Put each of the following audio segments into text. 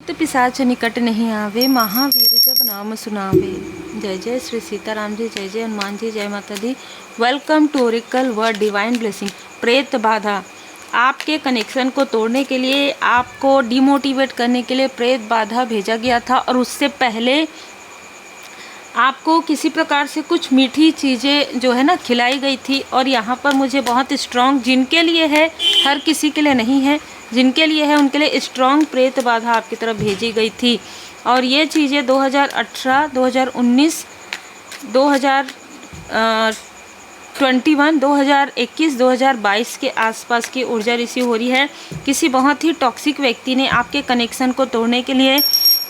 भूत पिशाच निकट नहीं आवे, महावीर जब नाम सुनावे। जय जय श्री सीताराम जी, जय जय हनुमान जी, जय माता दी। Welcome to oracle word divine blessing. प्रेत बाधा, आपके कनेक्शन को तोड़ने के लिए, आपको डिमोटिवेट करने के लिए प्रेत बाधा भेजा गया था, और उससे पहले आपको किसी प्रकार से कुछ मीठी चीज़ें जो है ना खिलाई गई थी। और यहाँ पर मुझे बहुत स्ट्रॉन्ग, जिनके लिए है, हर किसी के लिए नहीं है, जिनके लिए है उनके लिए स्ट्रॉन्ग प्रेत बाधा आपकी तरफ भेजी गई थी। और ये चीज़ें 2018, 2019, 2021, 2021, 2022 के आसपास की ऊर्जा रिसीव हो रही है। किसी बहुत ही टॉक्सिक व्यक्ति ने आपके कनेक्शन को तोड़ने के लिए,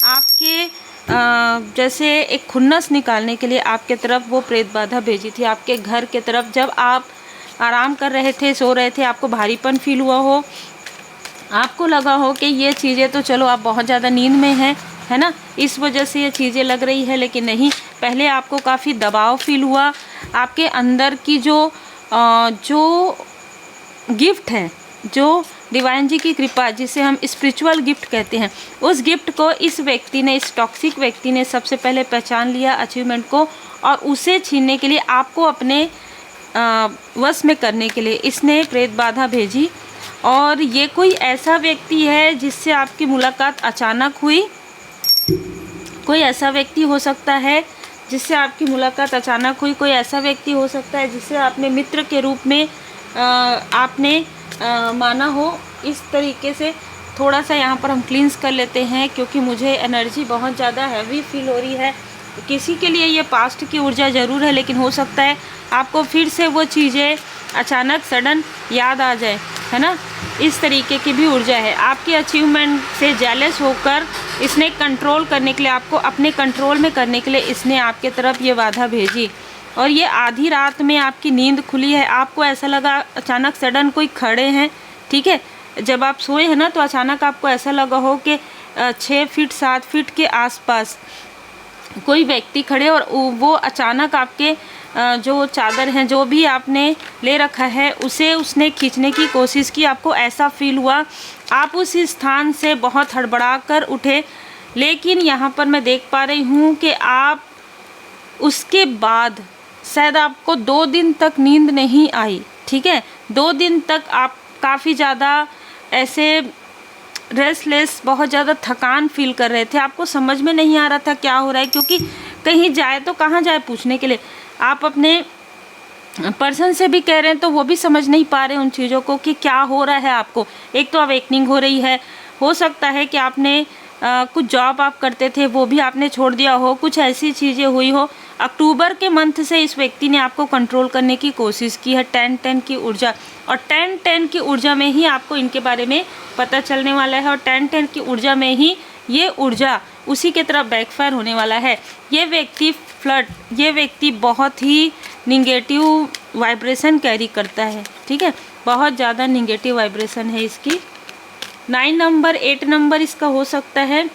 आपके जैसे एक खुन्नस निकालने के लिए आपके तरफ वो प्रेत बाधा भेजी थी। आपके घर के तरफ जब आप आराम कर रहे थे, सो रहे थे, आपको भारीपन फील हुआ हो, आपको लगा हो कि ये चीज़ें तो चलो आप बहुत ज़्यादा नींद में हैं, है ना, इस वजह से ये चीज़ें लग रही है, लेकिन नहीं, पहले आपको काफ़ी दबाव फील हुआ। आपके अंदर की जो गिफ्ट है, जो डिवाइन जी की कृपा, जिसे हम स्पिरिचुअल गिफ्ट कहते हैं, उस गिफ्ट को इस व्यक्ति ने, इस टॉक्सिक व्यक्ति ने सबसे पहले पहचान लिया, अचीवमेंट को, और उसे छीनने के लिए, आपको अपने वश में करने के लिए इसने प्रेत बाधा भेजी। और ये कोई ऐसा व्यक्ति है जिससे आपकी मुलाकात अचानक हुई, कोई ऐसा व्यक्ति हो सकता है जिससे आपकी मुलाकात अचानक हुई, कोई ऐसा व्यक्ति हो सकता है जिसे आपने मित्र के रूप में आपने माना हो। इस तरीके से थोड़ा सा यहाँ पर हम क्लींस कर लेते हैं, क्योंकि मुझे एनर्जी बहुत ज़्यादा हैवी फील हो रही है। किसी के लिए ये पास्ट की ऊर्जा ज़रूर है, लेकिन हो सकता है आपको फिर से वो चीज़ें अचानक सडन याद आ जाए, है ना, इस तरीके की भी ऊर्जा है। आपके अचीवमेंट से जेलस होकर इसने कंट्रोल करने के लिए, आपको अपने कंट्रोल में करने के लिए इसने आपके तरफ ये बाधा भेजी। और ये आधी रात में आपकी नींद खुली है, आपको ऐसा लगा अचानक सडन कोई खड़े हैं, ठीक है, जब आप सोए हैं ना, तो अचानक आपको ऐसा लगा हो कि 6 फीट 7 फीट के आसपास कोई व्यक्ति खड़े, और वो अचानक आपके जो चादर हैं, जो भी आपने ले रखा है, उसे उसने खींचने की कोशिश की। आपको ऐसा फील हुआ, आप उस स्थान से बहुत हड़बड़ा कर उठे। लेकिन यहाँ पर मैं देख पा रही हूँ कि आप उसके बाद शायद आपको 2 दिन तक नींद नहीं आई, ठीक है, 2 दिन तक आप काफ़ी ज़्यादा ऐसे रेस्टलेस, बहुत ज़्यादा थकान फील कर रहे थे। आपको समझ में नहीं आ रहा था क्या हो रहा है, क्योंकि कहीं जाए तो कहाँ जाए पूछने के लिए। आप अपने पर्सन से भी कह रहे हैं तो वो भी समझ नहीं पा रहे उन चीज़ों को कि क्या हो रहा है आपको। एक तो अवेकनिंग हो रही है, हो सकता है कि आपने कुछ जॉब आप करते थे वो भी आपने छोड़ दिया हो, कुछ ऐसी चीज़ें हुई हो। अक्टूबर के मंथ से इस व्यक्ति ने आपको कंट्रोल करने की कोशिश की है। 10-10 की ऊर्जा, और 10-10 की ऊर्जा में ही आपको इनके बारे में पता चलने वाला है, और 10-10 की ऊर्जा में ही ये ऊर्जा उसी के तरफ बैकफायर होने वाला है। ये व्यक्ति ये व्यक्ति बहुत ही निगेटिव वाइब्रेशन कैरी करता है, ठीक है, बहुत ज़्यादा निगेटिव वाइब्रेशन है इसकी। 9 नंबर 8 नंबर इसका हो सकता है।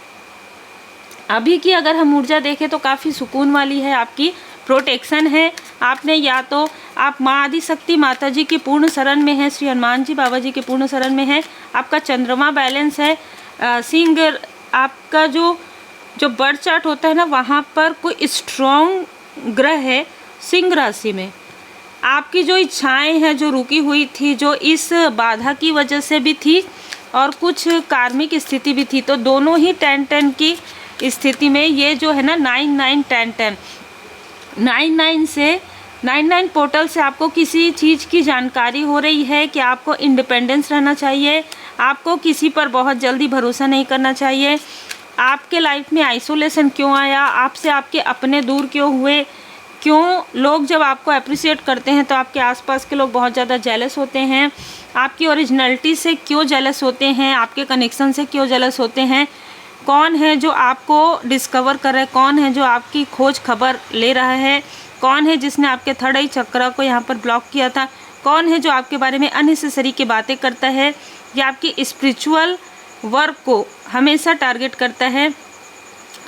अभी की अगर हम ऊर्जा देखें तो काफ़ी सुकून वाली है, आपकी प्रोटेक्शन है। आपने या तो आप माँ आदिशक्ति माता जी की पूर्ण शरण में है, श्री हनुमान जी बाबा जी के पूर्ण शरण में है। आपका चंद्रमा बैलेंस है, सिंह, आपका जो बर्थ चार्ट होता है ना, वहाँ पर कोई स्ट्रॉन्ग ग्रह है सिंह राशि में। आपकी जो इच्छाएं हैं, जो रुकी हुई थी, जो इस बाधा की वजह से भी थी, और कुछ कार्मिक स्थिति भी थी, तो दोनों ही 10-10 की स्थिति में ये जो है ना 9-9-10-10, 9-9 से 9-9 पोर्टल से आपको किसी चीज़ की जानकारी हो रही है कि आपको इंडिपेंडेंस रहना चाहिए, आपको किसी पर बहुत जल्दी भरोसा नहीं करना चाहिए। आपके लाइफ में आइसोलेशन क्यों आया, आपसे आपके अपने दूर क्यों हुए, क्यों लोग जब आपको अप्रिशिएट करते हैं तो आपके आसपास के लोग बहुत ज़्यादा जेलस होते हैं, आपकी ओरिजिनलिटी से क्यों जेलस होते हैं, आपके कनेक्शन से क्यों जेलस होते हैं, कौन है जो आपको डिस्कवर कर रहा है, कौन है जो आपकी खोज खबर ले रहा है, कौन है जिसने आपके थर्ड आई चक्र को यहाँ पर ब्लॉक किया था, कौन है जो आपके बारे में अननेसेसरी की बातें करता है, या आपकी स्पिरिचुअल वर्क को हमेशा टारगेट करता है,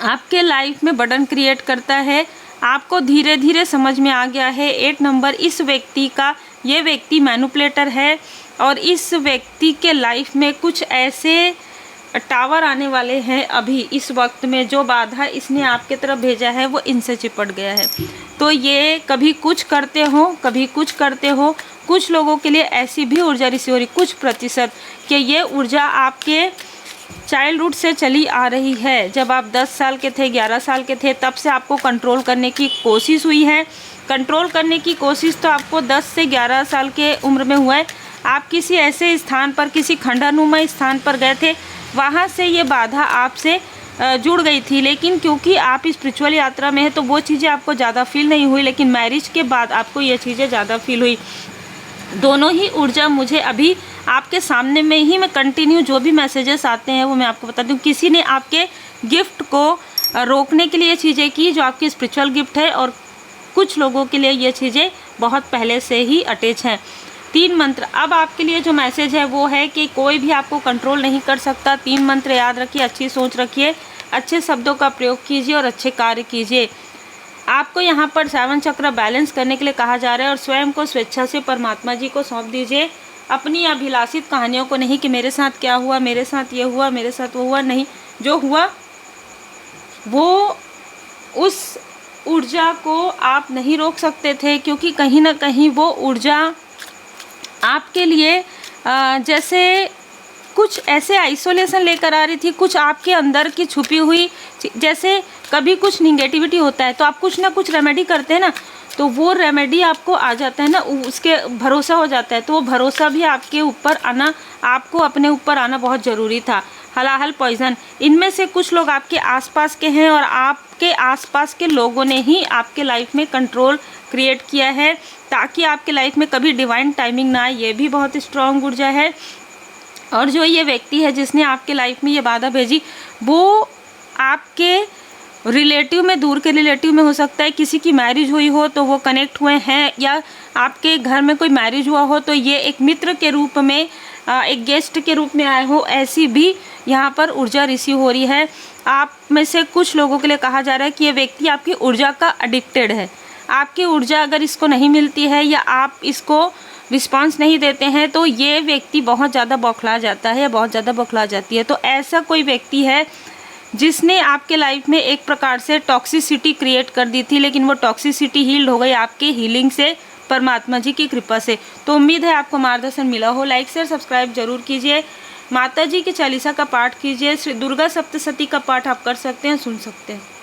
आपके लाइफ में बर्डन क्रिएट करता है। आपको धीरे धीरे समझ में आ गया है 8 नंबर इस व्यक्ति का, ये व्यक्ति मैनिपुलेटर है, और इस व्यक्ति के लाइफ में कुछ ऐसे टावर आने वाले हैं अभी इस वक्त में, जो बाधा इसने आपके तरफ भेजा है वो इनसे चिपट गया है। तो ये कभी कुछ करते हो, कभी कुछ करते हो। कुछ लोगों के लिए ऐसी भी ऊर्जा रिसीव हो रही, कुछ प्रतिशत, कि ये ऊर्जा आपके चाइल्डहुड से चली आ रही है। जब आप 10 साल के थे, 11 साल के थे, तब से आपको कंट्रोल करने की कोशिश हुई है। कंट्रोल करने की कोशिश तो आपको 10 से 11 साल के उम्र में हुआ है। आप किसी ऐसे स्थान पर, किसी खंडानुमा स्थान पर गए थे, वहाँ से ये बाधा आपसे जुड़ गई थी। लेकिन क्योंकि आप स्पिरिचुअल यात्रा में हैं तो वो चीज़ें आपको ज़्यादा फील नहीं हुई, लेकिन मैरिज के बाद आपको ये चीज़ें ज़्यादा फील हुई। दोनों ही ऊर्जा मुझे अभी आपके सामने में ही, मैं कंटिन्यू जो भी मैसेजेस आते हैं वो मैं आपको बताती हूँ। किसी ने आपके गिफ्ट को रोकने के लिए ये चीज़ें की जो आपकी स्पिरिचुअल गिफ्ट है, और कुछ लोगों के लिए ये चीज़ें बहुत पहले से ही अटैच हैं। 3 मंत्र अब आपके लिए जो मैसेज है वो है कि कोई भी आपको कंट्रोल नहीं कर सकता। 3 मंत्र याद रखिए, अच्छी सोच रखिए, अच्छे शब्दों का प्रयोग कीजिए और अच्छे कार्य कीजिए। आपको यहाँ पर 7 चक्र बैलेंस करने के लिए कहा जा रहा है, और स्वयं को स्वेच्छा से परमात्मा जी को सौंप दीजिए। अपनी अभिलाषित कहानियों को नहीं कि मेरे साथ क्या हुआ, मेरे साथ ये हुआ, मेरे साथ वो हुआ, नहीं, जो हुआ वो उस ऊर्जा को आप नहीं रोक सकते थे, क्योंकि कहीं ना कहीं वो ऊर्जा आपके लिए जैसे कुछ ऐसे आइसोलेशन लेकर आ रही थी, कुछ आपके अंदर की छुपी हुई, जैसे कभी कुछ निगेटिविटी होता है तो आप कुछ ना कुछ रेमेडी करते हैं ना, तो वो रेमेडी आपको आ जाता है ना, उसके भरोसा हो जाता है। तो वो भरोसा भी आपके ऊपर आना, आपको अपने ऊपर आना बहुत ज़रूरी था। हलाहल पॉइजन, इनमें से कुछ लोग आपके आसपास के हैं, और आपके आसपास के लोगों ने ही आपके लाइफ में कंट्रोल क्रिएट किया है, ताकि आपके लाइफ में कभी डिवाइन टाइमिंग ना आए। ये भी बहुत स्ट्रॉन्ग ऊर्जा है। और जो ये व्यक्ति है जिसने आपके लाइफ में ये बाधा भेजी, वो आपके रिलेटिव में, दूर के रिलेटिव में हो सकता है। किसी की मैरिज हुई हो तो वो कनेक्ट हुए हैं, या आपके घर में कोई मैरिज हुआ हो तो ये एक मित्र के रूप में, एक गेस्ट के रूप में आए हो, ऐसी भी यहाँ पर ऊर्जा रिसीव हो रही है। आप में से कुछ लोगों के लिए कहा जा रहा है कि ये व्यक्ति आपकी ऊर्जा का एडिक्टेड है। आपकी ऊर्जा अगर इसको नहीं मिलती है या आप इसको रिस्पांस नहीं देते हैं तो ये व्यक्ति बहुत ज़्यादा बौखला जाता है या बहुत ज़्यादा बौखला जाती है। तो ऐसा कोई व्यक्ति है जिसने आपके लाइफ में एक प्रकार से टॉक्सिसिटी क्रिएट कर दी थी, लेकिन वो टॉक्सिसिटी हील्ड हो गई आपके हीलिंग से, परमात्मा जी की कृपा से। तो उम्मीद है आपको मार्गदर्शन मिला हो। लाइक शेयर सब्सक्राइब जरूर कीजिए। माता जी की चालीसा का पाठ कीजिए। श्री दुर्गा सप्तशती का पाठ आप कर सकते हैं, सुन सकते हैं।